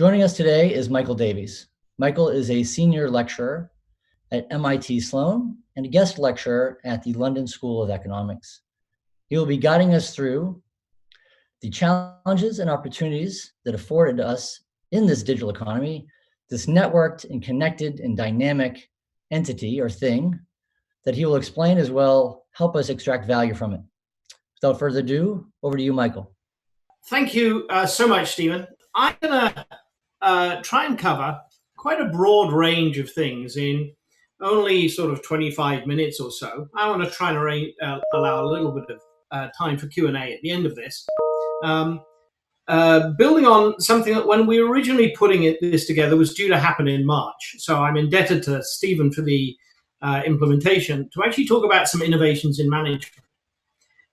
Joining us today is Michael Davies. Michael is a senior lecturer at MIT Sloan and a guest lecturer at the London School of Economics. He will be guiding us through the challenges and opportunities that afforded us in this digital economy, this networked and connected and dynamic entity or thing that he will explain as well, help us extract value from it. Without further ado, over to you, Michael. Thank you so much, Stephen. I'm going to try and cover quite a broad range of things in only sort of 25 minutes or so. I want to try and allow a little bit of time for Q&A at the end of this. Building on something that when we were originally putting this together was due to happen in March. So I'm indebted to Stephen for the implementation to actually talk about some innovations in management.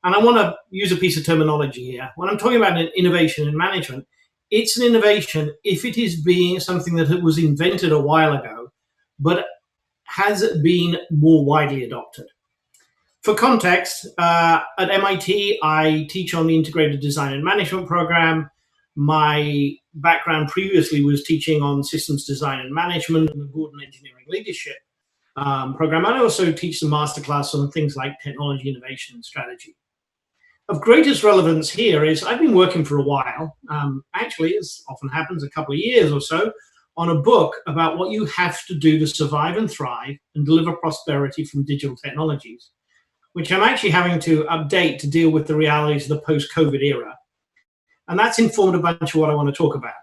And I want to use a piece of terminology here. When I'm talking about an innovation in management, it's an innovation if it is being something that was invented a while ago, but has been more widely adopted. For context, at MIT, I teach on the Integrated Design and Management program. My background previously was teaching on systems design and management and the Gordon Engineering Leadership program. I also teach some masterclass on things like technology innovation and strategy. Of greatest relevance here is I've been working for a while, actually, as often happens, a couple of years or so, on a book about what you have to do to survive and thrive and deliver prosperity from digital technologies, which I'm actually having to update to deal with the realities of the post-COVID era. And that's informed a bunch of what I want to talk about.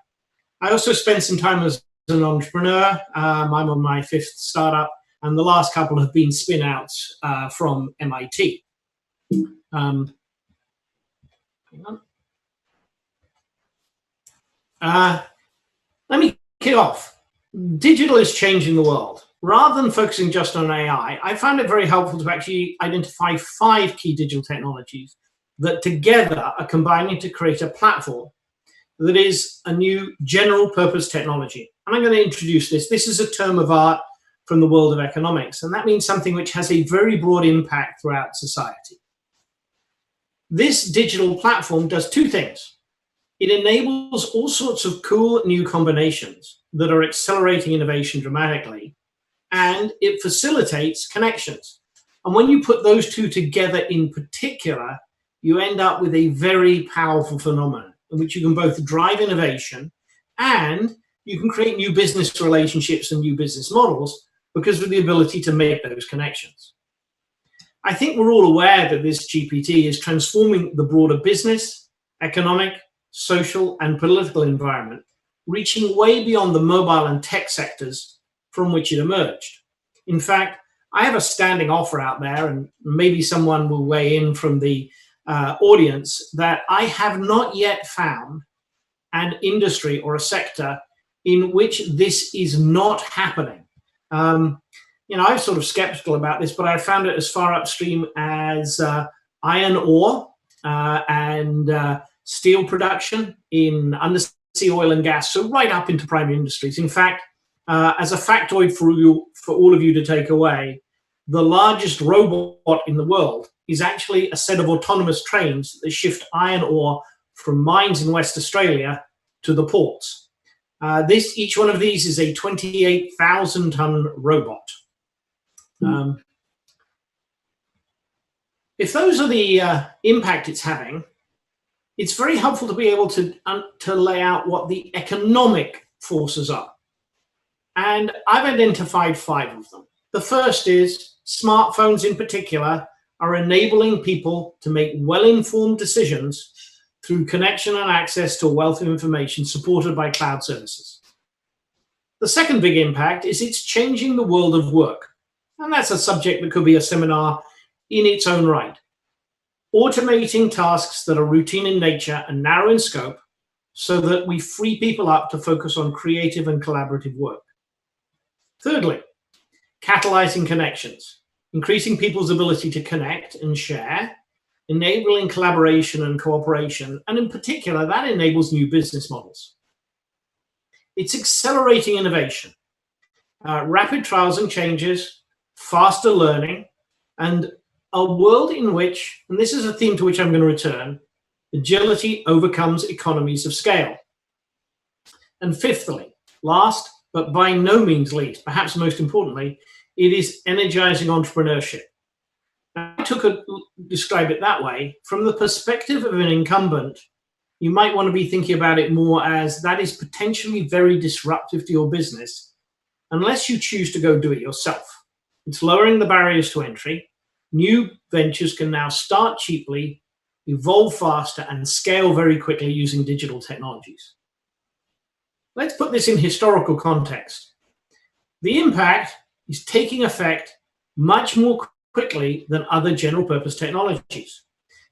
I also spent some time as an entrepreneur. I'm on my 5th startup, and the last couple have been spin-outs from MIT. Let me kick off. Digital is changing the world. Rather than focusing just on AI, I found it very helpful to actually identify 5 key digital technologies that together are combining to create a platform that is a new general purpose technology. And I'm going to introduce this. This is a term of art from the world of economics, and that means something which has a very broad impact throughout society. This digital platform does 2 things. It enables all sorts of cool new combinations that are accelerating innovation dramatically, and it facilitates connections. And when you put those 2 together in particular, you end up with a very powerful phenomenon in which you can both drive innovation and you can create new business relationships and new business models because of the ability to make those connections. I think we're all aware that this GPT is transforming the broader business, economic, social, and political environment, reaching way beyond the mobile and tech sectors from which it emerged. In fact, I have a standing offer out there, and maybe someone will weigh in from the audience, that I have not yet found an industry or a sector in which this is not happening. I'm sort of skeptical about this, but I found it as far upstream as iron ore and steel production in undersea oil and gas, so right up into primary industries. In fact, as a factoid for all of you to take away, the largest robot in the world is actually a set of autonomous trains that shift iron ore from mines in West Australia to the ports. Each one of these is a 28,000-ton robot. If those are the impact it's having, it's very helpful to be able to lay out what the economic forces are. And I've identified 5 of them. The first is smartphones in particular are enabling people to make well-informed decisions through connection and access to a wealth of information supported by cloud services. The second big impact is it's changing the world of work. And that's a subject that could be a seminar in its own right. Automating tasks that are routine in nature and narrow in scope so that we free people up to focus on creative and collaborative work. Thirdly, catalyzing connections, increasing people's ability to connect and share, enabling collaboration and cooperation, and in particular, that enables new business models. It's accelerating innovation, rapid trials and changes, faster learning, and a world in which, and this is a theme to which I'm going to return, agility overcomes economies of scale. And fifthly, last but by no means least, perhaps most importantly, it is energizing entrepreneurship. I describe it that way. From the perspective of an incumbent, you might want to be thinking about it more as that is potentially very disruptive to your business unless you choose to go do it yourself. It's lowering the barriers to entry. New ventures can now start cheaply, evolve faster, and scale very quickly using digital technologies. Let's put this in historical context. The impact is taking effect much more quickly than other general purpose technologies.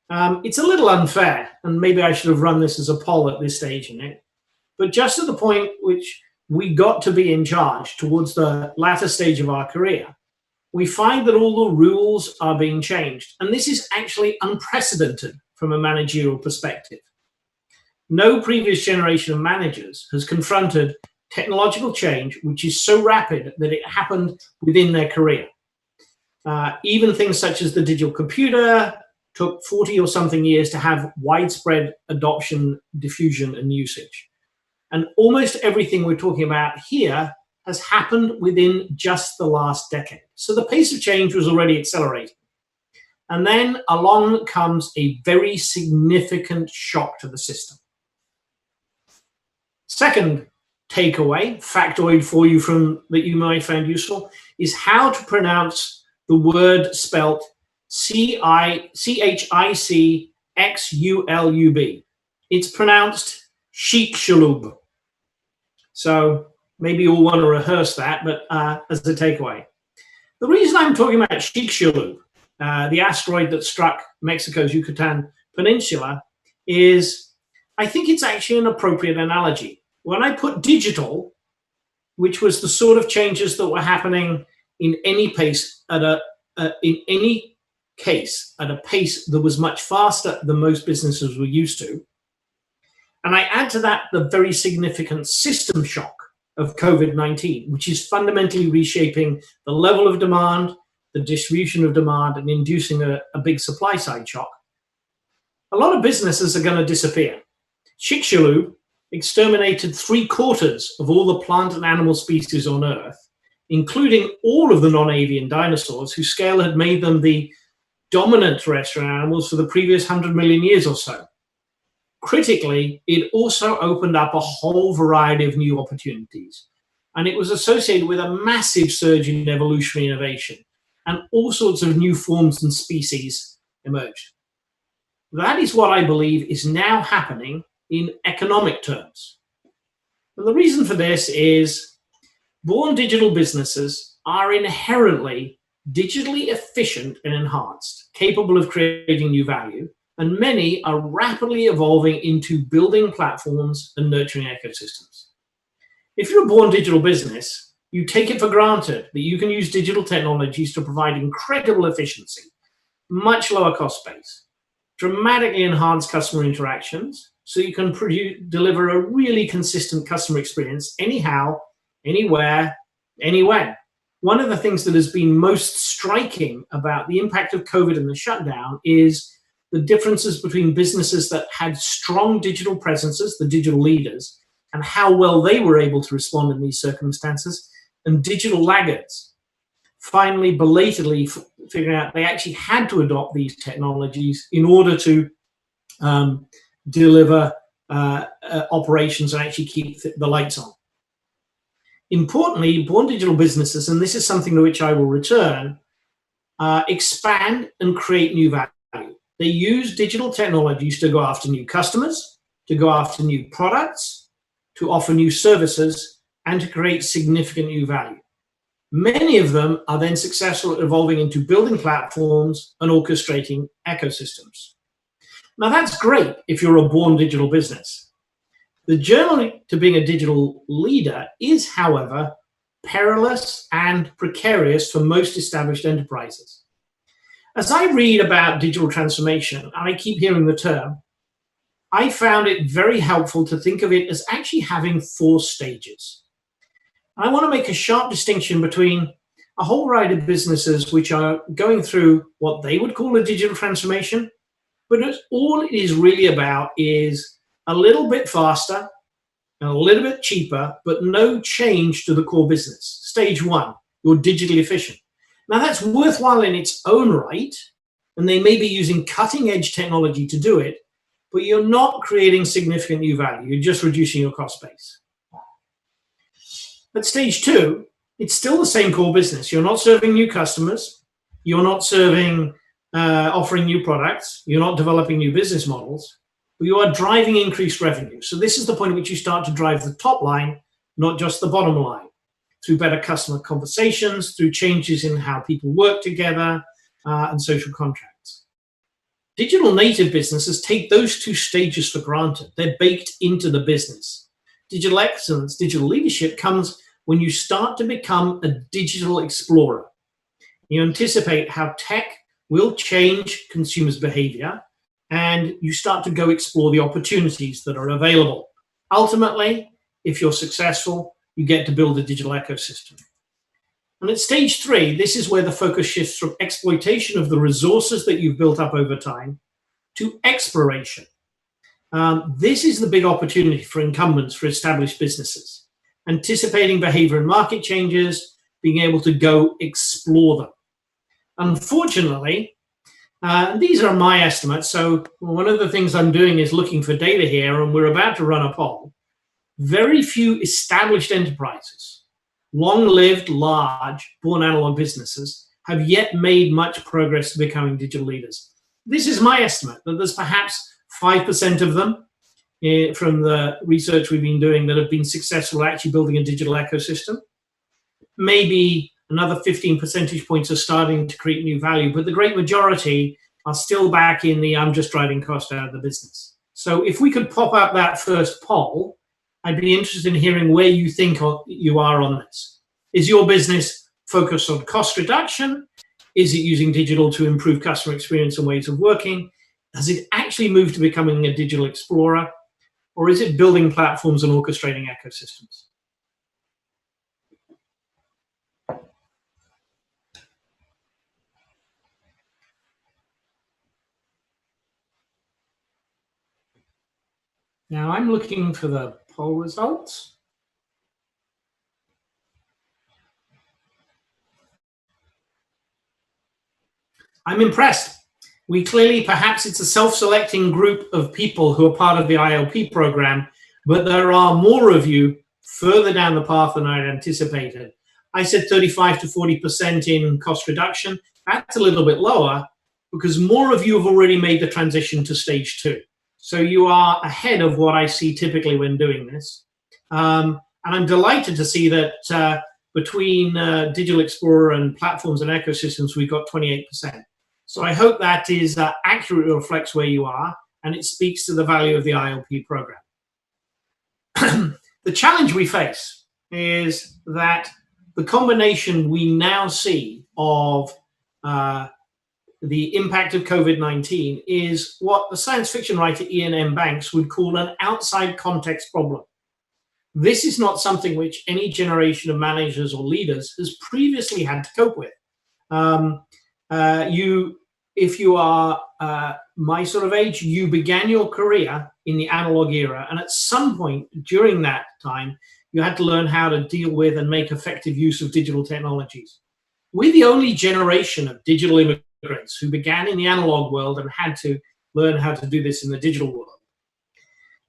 It's a little unfair, and maybe I should have run this as a poll at this stage in it, but just at the point which we got to be in charge towards the latter stage of our career, we find that all the rules are being changed. And this is actually unprecedented from a managerial perspective. No previous generation of managers has confronted technological change, which is so rapid that it happened within their career. Even things such as the digital computer took 40 or something years to have widespread adoption, diffusion, and usage. And almost everything we're talking about here has happened within just the last decade. So the pace of change was already accelerating. And then along comes a very significant shock to the system. Second takeaway, factoid for you from that you might find useful, is how to pronounce the word spelt Chiccxulub. It's pronounced Chiccxulub. So maybe you'll want to rehearse that, but as a takeaway. The reason I'm talking about Chiccxulub, the asteroid that struck Mexico's Yucatan Peninsula, is I think it's actually an appropriate analogy. When I put digital, which was the sort of changes that were happening in any pace at a pace that was much faster than most businesses were used to, and I add to that the very significant system shock of COVID-19, which is fundamentally reshaping the level of demand, the distribution of demand, and inducing a big supply side shock, a lot of businesses are going to disappear. Chiccxulub exterminated 3/4 of all the plant and animal species on Earth, including all of the non-avian dinosaurs, whose scale had made them the dominant terrestrial animals for the previous 100 million years or so. Critically, it also opened up a whole variety of new opportunities, and it was associated with a massive surge in evolutionary innovation, and all sorts of new forms and species emerged. That is what I believe is now happening in economic terms. And the reason for this is born digital businesses are inherently digitally efficient and enhanced, capable of creating new value, and many are rapidly evolving into building platforms and nurturing ecosystems. If you're a born digital business, you take it for granted that you can use digital technologies to provide incredible efficiency, much lower cost base, dramatically enhance customer interactions, so you can deliver a really consistent customer experience anyhow, anywhere, anywhen. One of the things that has been most striking about the impact of COVID and the shutdown is the differences between businesses that had strong digital presences, the digital leaders, and how well they were able to respond in these circumstances, and digital laggards, finally belatedly figuring out they actually had to adopt these technologies in order to deliver operations and actually keep the lights on. Importantly, born digital businesses, and this is something to which I will return, expand and create new value. They use digital technologies to go after new customers, to go after new products, to offer new services, and to create significant new value. Many of them are then successful at evolving into building platforms and orchestrating ecosystems. Now that's great if you're a born digital business. The journey to being a digital leader is, however, perilous and precarious for most established enterprises. As I read about digital transformation, and I keep hearing the term, I found it very helpful to think of it as actually having 4 stages. I want to make a sharp distinction between a whole variety of businesses which are going through what they would call a digital transformation, but all it is really about is a little bit faster, and a little bit cheaper, but no change to the core business. Stage one, you're digitally efficient. Now that's worthwhile in its own right, and they may be using cutting edge technology to do it, but you're not creating significant new value. You're just reducing your cost base. At stage two, it's still the same core business. You're not serving new customers. You're not offering new products. You're not developing new business models. But you are driving increased revenue. So this is the point at which you start to drive the top line, not just the bottom line, through better customer conversations, through changes in how people work together, and social contracts. Digital native businesses take those two stages for granted. They're baked into the business. Digital excellence, digital leadership comes when you start to become a digital explorer. You anticipate how tech will change consumers' behavior, and you start to go explore the opportunities that are available. Ultimately, if you're successful, you get to build a digital ecosystem. And at stage three, this is where the focus shifts from exploitation of the resources that you've built up over time to exploration. This is the big opportunity for incumbents, for established businesses, anticipating behavior and market changes, being able to go explore them. Unfortunately, these are my estimates. So one of the things I'm doing is looking for data here, and we're about to run a poll. Very few established enterprises, long-lived, large, born analog businesses, have yet made much progress to becoming digital leaders. This is my estimate, that there's perhaps 5% of them from the research we've been doing that have been successful at actually building a digital ecosystem. Maybe another 15 percentage points are starting to create new value, but the great majority are still back in the I'm just driving cost out of the business. So if we could pop up that first poll, I'd be interested in hearing where you think you are on this. Is your business focused on cost reduction? Is it using digital to improve customer experience and ways of working? Has it actually moved to becoming a digital explorer? Or is it building platforms and orchestrating ecosystems? Now I'm looking for the poll results. I'm impressed. We clearly, perhaps it's a self-selecting group of people who are part of the ILP program, but there are more of you further down the path than I'd anticipated. I said 35 to 40% in cost reduction. That's a little bit lower because more of you have already made the transition to stage two. So you are ahead of what I see typically when doing this. And I'm delighted to see that between Digital Explorer and platforms and ecosystems, we've got 28%. So I hope that is accurately reflects where you are, and it speaks to the value of the ILP program. The challenge we face is that the combination we now see of the impact of COVID-19 is what the science fiction writer Ian M. Banks would call an outside context problem. This is not something which any generation of managers or leaders has previously had to cope with. If you are my sort of age, you began your career in the analog era, and at some point during that time, you had to learn how to deal with and make effective use of digital technologies. We're the only generation of digital immigrants who began in the analog world and had to learn how to do this in the digital world.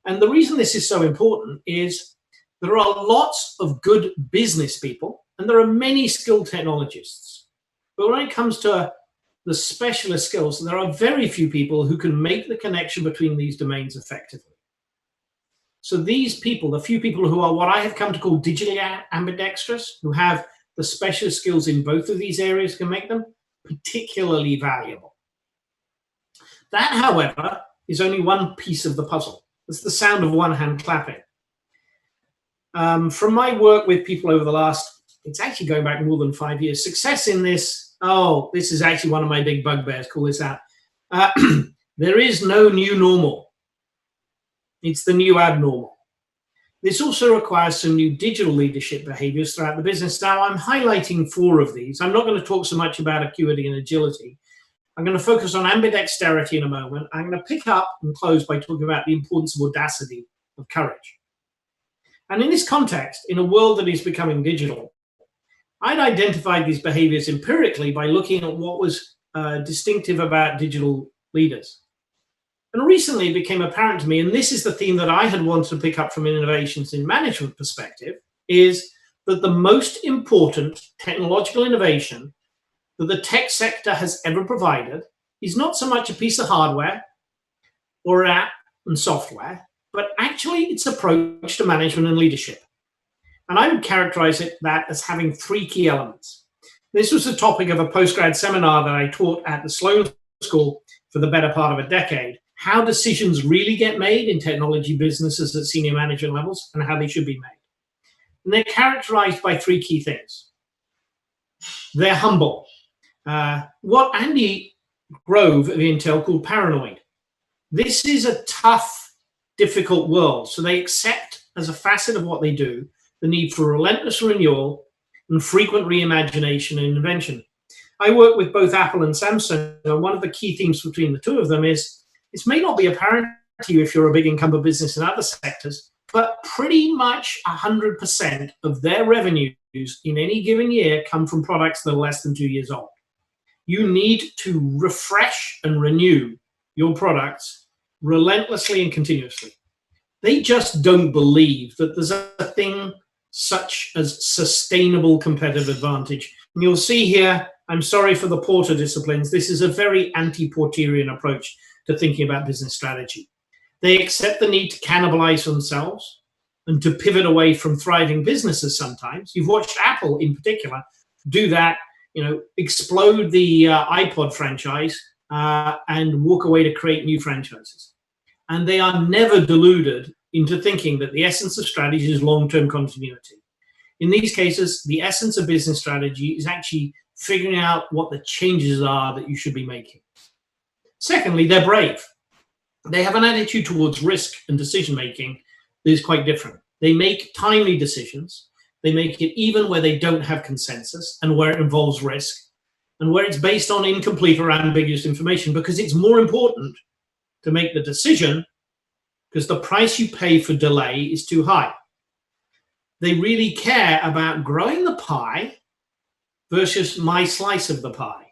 And the reason this is so important is there are lots of good business people, and there are many skilled technologists. But when it comes to the specialist skills, there are very few people who can make the connection between these domains effectively. So these people, the few people who are what I have come to call digitally ambidextrous, who have the specialist skills in both of these areas, can make them particularly valuable. That, however, is only one piece of the puzzle. It's the sound of one hand clapping. From my work with people over the last, it's actually going back more than 5 years, success in this, this is actually one of my big bugbears, call this out. There is no new normal. It's the new abnormal. This also requires some new digital leadership behaviors throughout the business. Now, I'm highlighting 4 of these. I'm not going to talk so much about acuity and agility. I'm going to focus on ambidexterity in a moment. I'm going to pick up and close by talking about the importance of audacity, of courage. And in this context, in a world that is becoming digital, I'd identified these behaviors empirically by looking at what was distinctive about digital leaders. And recently it became apparent to me, and this is the theme that I had wanted to pick up from an innovations in management perspective, is that the most important technological innovation that the tech sector has ever provided is not so much a piece of hardware or an app and software, but actually its approach to management and leadership. And I would characterize that as having three key elements. This was the topic of a postgrad seminar that I taught at the Sloan School for the better part of a decade, how decisions really get made in technology businesses at senior management levels and how they should be made. And they're characterized by three key things. They're humble. What Andy Grove of Intel called paranoid. This is a tough, difficult world. So they accept as a facet of what they do the need for relentless renewal and frequent reimagination and invention. I work with both Apple and Samsung, and one of the key themes between the two of them is this may not be apparent to you if you're a big incumbent business in other sectors, but pretty much 100% of their revenues in any given year come from products that are less than 2 years old. You need to refresh and renew your products relentlessly and continuously. They just don't believe that there's a thing such as sustainable competitive advantage. And you'll see here, I'm sorry for the Porter disciplines, this is a very anti-Porterian approach to thinking about business strategy. They accept the need to cannibalize themselves and to pivot away from thriving businesses sometimes. You've watched Apple in particular do that, explode the iPod franchise and walk away to create new franchises. And they are never deluded into thinking that the essence of strategy is long-term continuity. In these cases, the essence of business strategy is actually figuring out what the changes are that you should be making. Secondly, they're brave. They have an attitude towards risk and decision-making that is quite different. They make timely decisions. They make it even where they don't have consensus and where it involves risk and where it's based on incomplete or ambiguous information, because it's more important to make the decision because the price you pay for delay is too high. They really care about growing the pie versus my slice of the pie.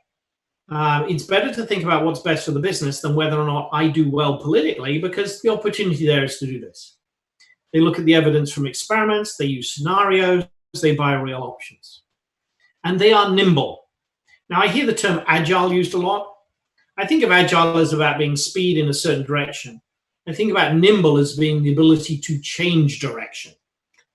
It's better to think about what's best for the business than whether or not I do well politically, because the opportunity there is to do this. They look at the evidence from experiments, they use scenarios, they buy real options. And they are nimble. Now, I hear the term agile used a lot. I think of agile as about being speed in a certain direction. I think about nimble as being the ability to change direction.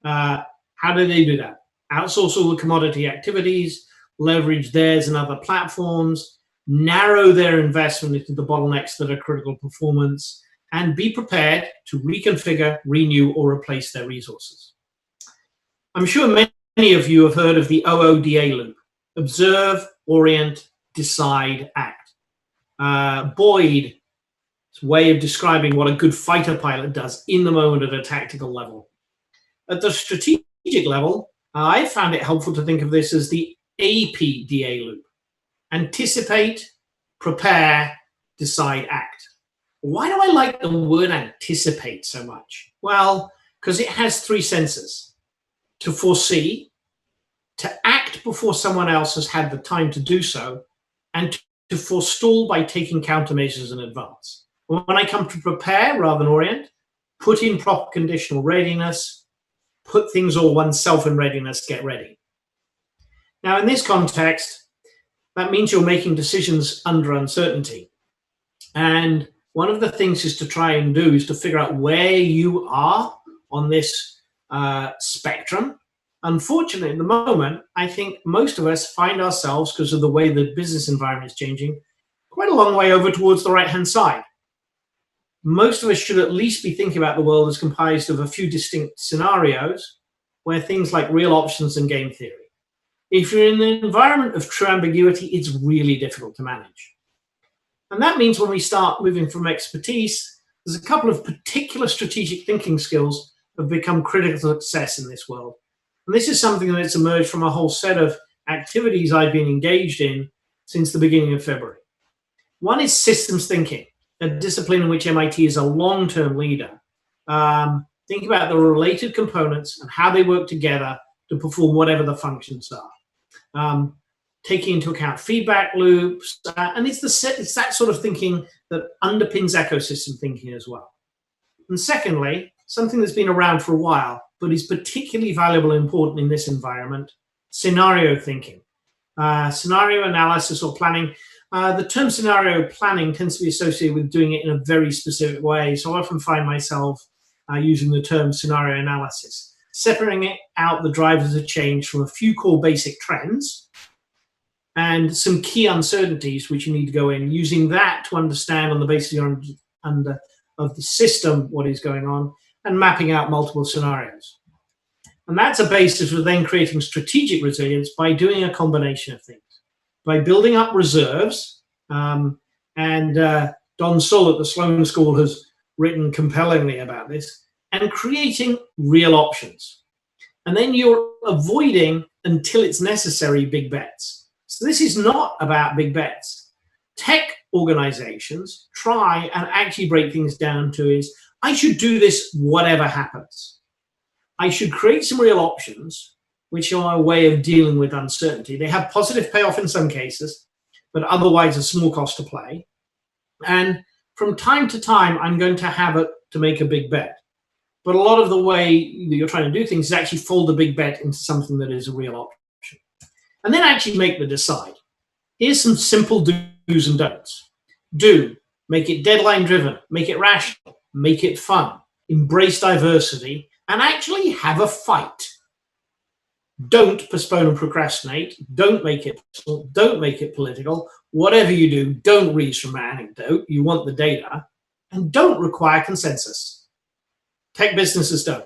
How do they do that? Outsource all the commodity activities, leverage theirs and other platforms, narrow their investment into the bottlenecks that are critical performance, and be prepared to reconfigure, renew, or replace their resources. I'm sure many of you have heard of the OODA loop: observe, orient, decide, act. Boyd's way of describing what a good fighter pilot does in the moment at a tactical level. At the strategic level, I found it helpful to think of this as the APDA loop: anticipate, prepare, decide, act. Why do I like the word anticipate so much? Well, because it has three senses: to foresee, to act before someone else has had the time to do so, and to forestall by taking countermeasures in advance. When I come to prepare rather than orient, put in proper conditional readiness, put things or oneself in readiness, get ready. Now, in this context, that means you're making decisions under uncertainty. And one of the things is to try and do is to figure out where you are on this spectrum. Unfortunately, at the moment, I think most of us find ourselves, because of the way the business environment is changing, quite a long way over towards the right-hand side. Most of us should at least be thinking about the world as comprised of a few distinct scenarios where things like real options and game theory. If you're in an environment of true ambiguity, it's really difficult to manage. And that means when we start moving from expertise, there's a couple of particular strategic thinking skills that have become critical to success in this world. And this is something that's emerged from a whole set of activities I've been engaged in since the beginning of February. One is systems thinking, a discipline in which MIT is a long-term leader. Think about the related components and how they work together to perform whatever the functions are. Taking into account feedback loops, and it's that sort of thinking that underpins ecosystem thinking as well. And secondly, something that's been around for a while, but is particularly valuable and important in this environment, scenario thinking. Scenario analysis or planning. The term scenario planning tends to be associated with doing it in a very specific way. So I often find myself using the term scenario analysis, separating out the drivers of change from a few core basic trends and some key uncertainties which you need to go in, using that to understand on the basis of the system what is going on, and mapping out multiple scenarios. And that's a basis for then creating strategic resilience by doing a combination of things. By building up reserves, and Don Sull at the Sloan School has written compellingly about this, and creating real options. And then you're avoiding, until it's necessary, big bets. So this is not about big bets. Tech organizations try and actually break things down to is, I should do this whatever happens. I should create some real options, which are a way of dealing with uncertainty. They have positive payoff in some cases, but otherwise a small cost to play. And from time to time, I'm going to have to make a big bet. But a lot of the way that you're trying to do things is actually fold a big bet into something that is a real option. And then actually make the decide. Here's some simple do's and don'ts. Do, make it deadline driven, make it rational, make it fun, embrace diversity, and actually have a fight. Don't postpone and procrastinate. Don't make it personal. Don't make it political. Whatever you do, don't read from an anecdote. You want the data. And don't require consensus. Tech businesses don't.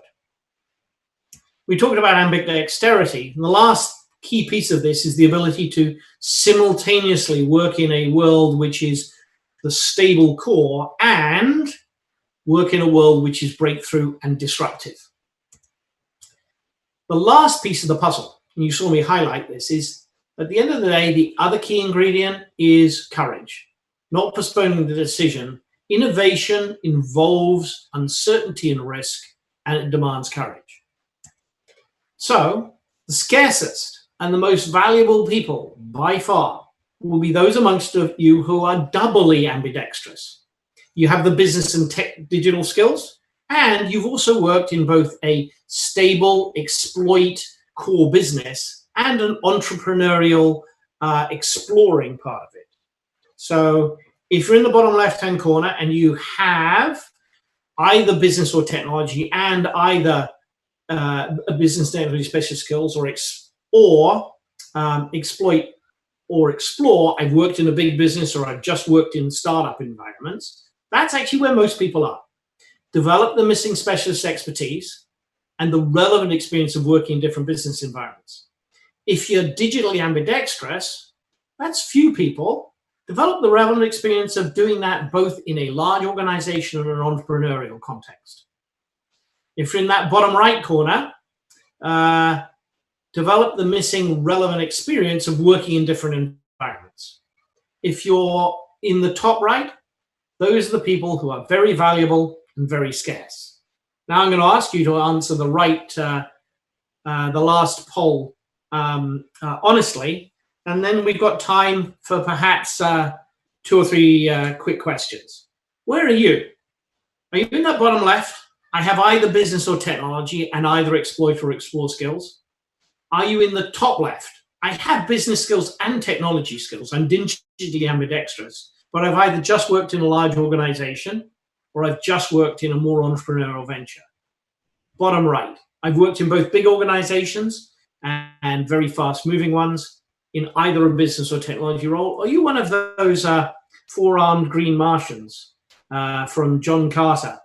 We talked about ambidexterity. And the last key piece of this is the ability to simultaneously work in a world which is the stable core and work in a world which is breakthrough and disruptive. The last piece of the puzzle, and you saw me highlight this, is at the end of the day, the other key ingredient is courage, not postponing the decision. Innovation involves uncertainty and risk, and it demands courage. So the scarcest and the most valuable people by far will be those amongst you who are doubly ambidextrous. You have the business and tech digital skills, and you've also worked in both a stable exploit core business and an entrepreneurial exploring part of it. So if you're in the bottom left-hand corner and you have either business or technology and either a business technology specialist skills or exploit or explore, I've worked in a big business or I've just worked in startup environments, that's actually where most people are. Develop the missing specialist expertise and the relevant experience of working in different business environments. If you're digitally ambidextrous, that's few people. Develop the relevant experience of doing that both in a large organization and an entrepreneurial context. If you're in that bottom right corner, develop the missing relevant experience of working in different environments. If you're in the top right, those are the people who are very valuable and very scarce. Now I'm going to ask you to answer the last poll honestly, and then we've got time for perhaps 2 or 3 quick questions. Where are you? Are you in that bottom left? I have either business or technology and either exploit or explore skills. Are you in the top left? I have business skills and technology skills. I'm digitally ambidextrous, but I've either just worked in a large organization or I've just worked in a more entrepreneurial venture. Bottom right, I've worked in both big organizations and very fast-moving ones in either a business or technology role. Are you one of those four-armed green Martians from John Carter?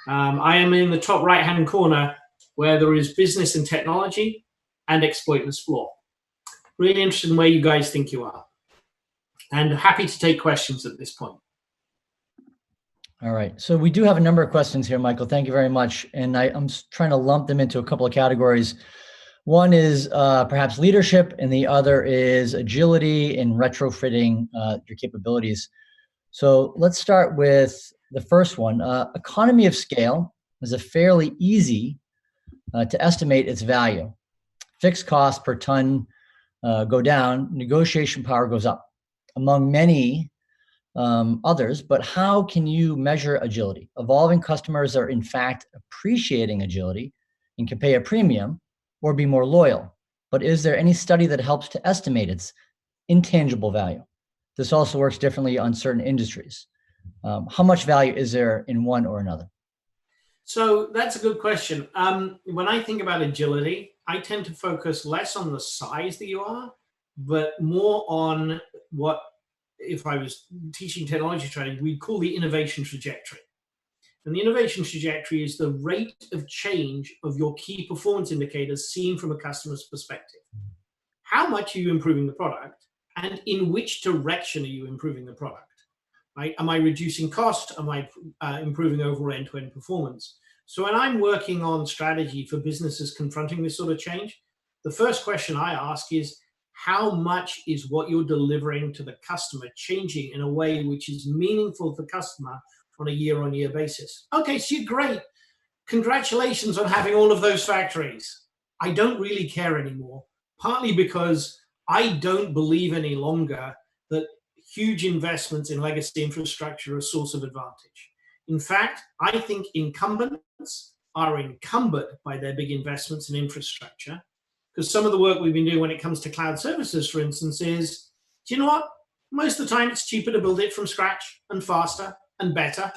I am in the top right-hand corner where there is business and technology and exploit and explore. Really interested in where you guys think you are. And happy to take questions at this point. All right. So we do have a number of questions here, Michael. Thank you very much. And I'm trying to lump them into a couple of categories. One is perhaps leadership, and the other is agility and retrofitting your capabilities. So let's start with the first one, economy of scale is a fairly easy to estimate its value. Fixed costs per ton go down, negotiation power goes up, among many others. But how can you measure agility? Evolving customers are in fact appreciating agility and can pay a premium or be more loyal. But is there any study that helps to estimate its intangible value? This also works differently on certain industries. How much value is there in one or another? So that's a good question. When I think about agility, I tend to focus less on the size that you are, but more on what, if I was teaching technology training, we'd call the innovation trajectory. And the innovation trajectory is the rate of change of your key performance indicators seen from a customer's perspective. How much are you improving the product, and in which direction are you improving the product? Right? Am I reducing cost? Am I improving overall end-to-end performance? So when I'm working on strategy for businesses confronting this sort of change, the first question I ask is, how much is what you're delivering to the customer changing in a way which is meaningful to the customer on a year-on-year basis? Okay, so you're great. Congratulations on having all of those factories. I don't really care anymore, partly because I don't believe any longer that huge investments in legacy infrastructure are a source of advantage. In fact, I think incumbents are encumbered by their big investments in infrastructure, because some of the work we've been doing when it comes to cloud services, for instance, is, do you know what? Most of the time it's cheaper to build it from scratch and faster and better.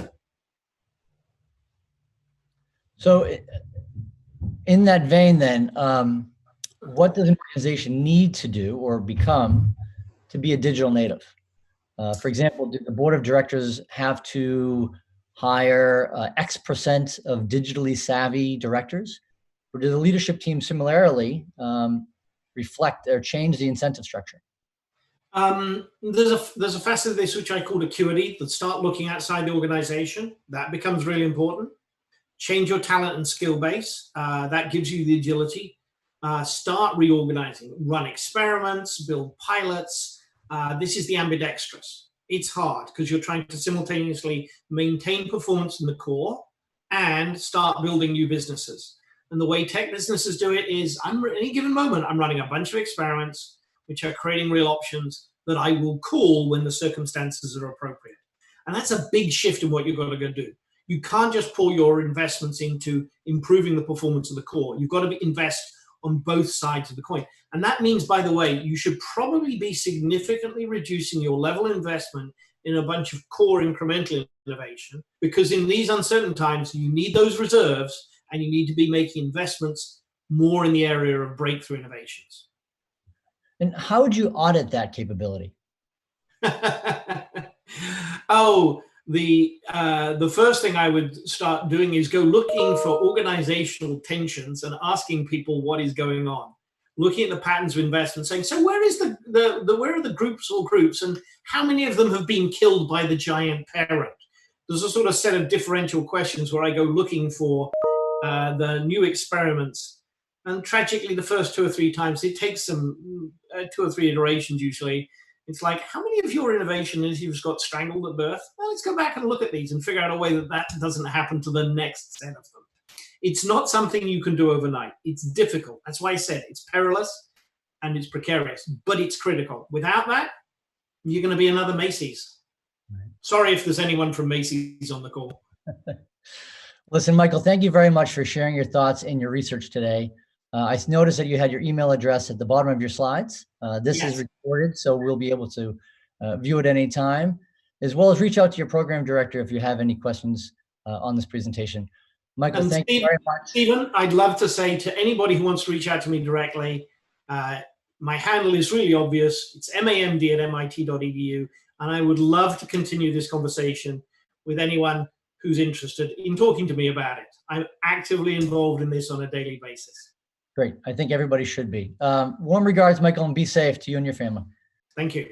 So in that vein then, what does an organization need to do or become to be a digital native? For example, do the board of directors have to hire X% of digitally savvy directors? Or do the leadership team similarly reflect or change the incentive structure? There's a facet of this which I call acuity, that start looking outside the organization. That becomes really important. Change your talent and skill base. That gives you the agility. Start reorganizing, run experiments, build pilots. This is the ambidextrous. It's hard because you're trying to simultaneously maintain performance in the core and start building new businesses. And the way tech businesses do it is, at any given moment, I'm running a bunch of experiments which are creating real options that I will call when the circumstances are appropriate. And that's a big shift in what you've got to go do. You can't just pour your investments into improving the performance of the core. You've got to invest on both sides of the coin. And that means, by the way, you should probably be significantly reducing your level of investment in a bunch of core incremental innovation, because in these uncertain times, you need those reserves and you need to be making investments more in the area of breakthrough innovations. And how would you audit that capability? Oh, the first thing I would start doing is go looking for organizational tensions and asking people what is going on, looking at the patterns of investment, saying, so where is where are the groups or groups, and how many of them have been killed by the giant parent? There's a sort of set of differential questions where I go looking for the new experiments. And tragically, the first 2 or 3 times, it takes some 2 or 3 iterations usually. It's like, how many of your innovation initiatives got strangled at birth? Well, let's go back and look at these and figure out a way that that doesn't happen to the next set of them. It's not something you can do overnight. It's difficult. That's why I said it's perilous and it's precarious, but it's critical. Without that, you're going to be another Macy's. Right. Sorry if there's anyone from Macy's on the call. Listen, Michael, thank you very much for sharing your thoughts and your research today. I noticed that you had your email address at the bottom of your slides. This is recorded, so we'll be able to view it any time, as well as reach out to your program director if you have any questions on this presentation. Michael, thank you very much. Stephen, I'd love to say to anybody who wants to reach out to me directly, my handle is really obvious. It's mamd@mit.edu, and I would love to continue this conversation with anyone who's interested in talking to me about it. I'm actively involved in this on a daily basis. Great. I think everybody should be. Warm regards, Michael, and be safe to you and your family. Thank you.